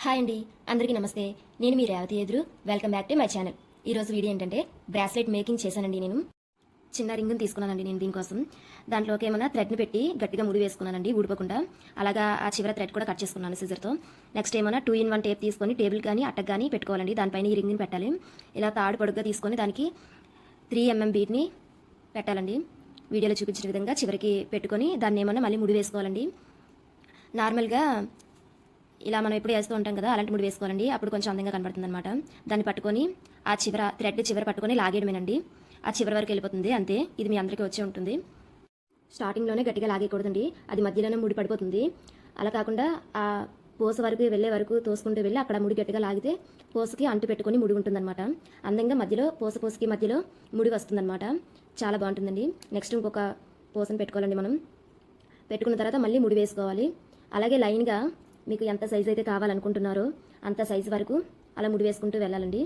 Hi అండి, అందరికీ నమస్తే. నేను మీ రేవతి ఎదురు. Welcome back to my channel. ఈరోజు వీడియో ఏంటంటే బ్రాస్లెట్ మేకింగ్ చేశానండి. నేను చిన్న రింగ్ని తీసుకున్నానండి నేను దీనికోసం. దాంట్లోకి ఏమైనా థ్రెడ్ని పెట్టి గట్టిగా ముడి వేసుకున్నానండి ఊడిపోకుండా. అలాగా ఆ చివర థ్రెడ్ కూడా కట్ చేసుకున్నాను సిజర్తో. నెక్స్ట్ ఏమైనా 2-in-1 టేప్ తీసుకొని టేబుల్ కానీ అట్టకు కానీ పెట్టుకోవాలండి. దానిపైన ఈ రింగ్ని పెట్టాలి. ఇలా తాడు పొడుగ్గా తీసుకొని దానికి 3mm బీట్ని పెట్టాలండి. వీడియోలో చూపించిన విధంగా చివరికి పెట్టుకొని దాన్ని ఏమైనా మళ్ళీ ముడి వేసుకోవాలండి. నార్మల్గా ఇలా మనం ఎప్పుడు వేస్తూ ఉంటాం కదా, అలాంటి ముడి వేసుకోవాలండి. అప్పుడు కొంచెం అందంగా కనబడుతుంది అనమాట. దాన్ని పట్టుకొని ఆ థ్రెడ్ చివర పట్టుకొని లాగేయడమేనండి. ఆ చివరి వరకు వెళ్ళిపోతుంది అంతే. ఇది మీ అందరికీ వచ్చే ఉంటుంది. స్టార్టింగ్లోనే గట్టిగా లాగేయకూడదండి, అది మధ్యలోనే ముడి పడిపోతుంది. అలా కాకుండా ఆ పోస వరకు వెళ్ళే వరకు తోసుకుంటూ వెళ్ళి అక్కడ ముడి గట్టిగా లాగితే పోసకి అంటు పెట్టుకొని ముడి ఉంటుందన్నమాట. అందంగా మధ్యలో పోసకి మధ్యలో ముడి వస్తుందన్నమాట. చాలా బాగుంటుందండి. నెక్స్ట్ ఇంకొక పోసను పెట్టుకోవాలండి. మనం పెట్టుకున్న తర్వాత మళ్ళీ ముడి వేసుకోవాలి. అలాగే లైన్గా మీకు ఎంత సైజు అయితే కావాలనుకుంటున్నారో అంత సైజు వరకు అలా ముడి వేసుకుంటూ వెళ్ళాలండి.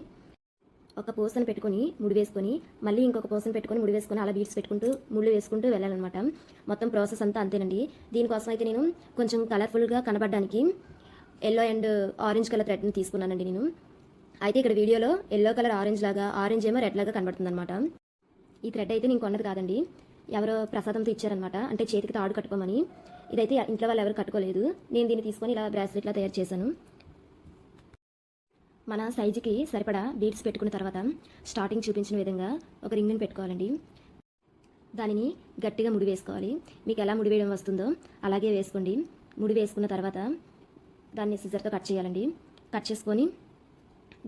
ఒక పోసను పెట్టుకొని ముడి వేసుకొని మళ్ళీ ఇంకొక పోసను పెట్టుకొని ముడి వేసుకొని అలా బీడ్స్ పెట్టుకుంటూ ముళ్ళు వేసుకుంటూ వెళ్ళాలన్నమాట. మొత్తం ప్రాసెస్ అంతా అంతేనండి. దీనికోసం అయితే నేను కొంచెం కలర్ఫుల్గా కనబడడానికి ఎల్లో అండ్ ఆరెంజ్ కలర్ థ్రెడ్ని తీసుకున్నానండి నేను. అయితే ఇక్కడ వీడియోలో ఎల్లో కలర్ ఆరెంజ్ లాగా, ఆరెంజ్ ఏమో రెడ్ లాగా కనబడుతుంది అనమాట. ఈ థ్రెడ్ అయితే నేను కొన్నది కాదండి, ఎవరో ప్రసాదంతో ఇచ్చారనమాట. అంటే చేతికి తాడు కట్టుకోమని. ఇదైతే ఇంట్లో వాళ్ళు ఎవరు కట్టుకోలేదు. నేను దీన్ని తీసుకొని ఇలా బ్రాస్లెట్లా తయారు చేశాను. మన సైజుకి సరిపడా బీడ్స్ పెట్టుకున్న తర్వాత స్టార్టింగ్ చూపించిన విధంగా ఒక రింగ్ని పెట్టుకోవాలండి. దానిని గట్టిగా ముడి వేసుకోవాలి. మీకు ఎలా ముడి వేయడం వస్తుందో అలాగే వేసుకోండి. ముడి వేసుకున్న తర్వాత దాన్ని సిజర్తో కట్ చేయాలండి. కట్ చేసుకొని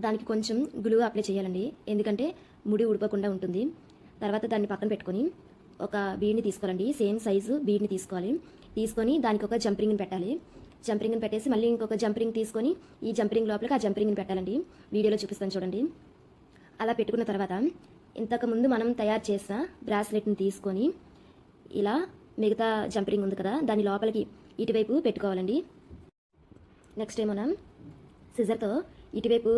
దానికి కొంచెం గ్లూ అప్లై చేయాలండి, ఎందుకంటే ముడి ఊడిపోకుండా ఉంటుంది. తర్వాత దాన్ని పక్కన పెట్టుకొని ఒక బీడ్ని తీసుకోవాలండి. సేమ్ సైజు బీడ్ని తీసుకొని దానికి ఒక జంపరింగ్ని పెట్టాలి. జంపరింగ్ని పెట్టేసి మళ్ళీ ఇంకొక జంపరింగ్ తీసుకొని ఈ జంపరింగ్ లోపలికి ఆ జంపరింగ్ని పెట్టాలండి. వీడియోలో చూపిస్తాను చూడండి. అలా పెట్టుకున్న తర్వాత ఇంతకుముందు మనం తయారు చేసిన బ్రాస్లెట్ని తీసుకొని ఇలా మిగతా జంపరింగ్ ఉంది కదా దాని లోపలికి ఇటువైపు పెట్టుకోవాలండి. నెక్స్ట్ మనం సిజర్తో ఇటువైపు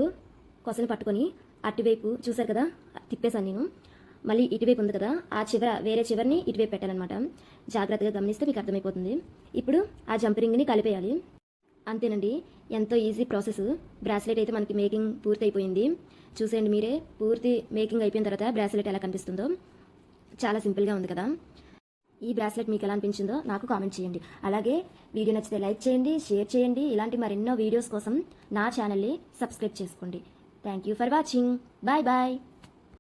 కొసని పట్టుకొని అటువైపు చూసారు కదా తిప్పేసాను నేను. మళ్ళీ ఇటువైపు ఉంది కదా ఆ వేరే చివరిని ఇటువైపు పెట్టాలన్నమాట. జాగ్రత్తగా గమనిస్తే మీకు అర్థమైపోతుంది. ఇప్పుడు ఆ జంపరింగ్ని కలిపేయాలి. అంతేనండి, ఎంతో ఈజీ ప్రాసెస్. బ్రాస్లెట్ అయితే మనకి మేకింగ్ పూర్తి అయిపోయింది. చూసేయండి మీరే, పూర్తి మేకింగ్ అయిపోయిన తర్వాత బ్రాస్లెట్ ఎలా కనిపిస్తుందో. చాలా సింపుల్గా ఉంది కదా. ఈ బ్రాస్లెట్ మీకు ఎలా అనిపించిందో నాకు కామెంట్ చేయండి. అలాగే వీడియో నచ్చితే లైక్ చేయండి, షేర్ చేయండి. ఇలాంటి మరెన్నో వీడియోస్ కోసం నా ఛానల్ని సబ్స్క్రైబ్ చేసుకోండి. Thank you for watching. Bye bye.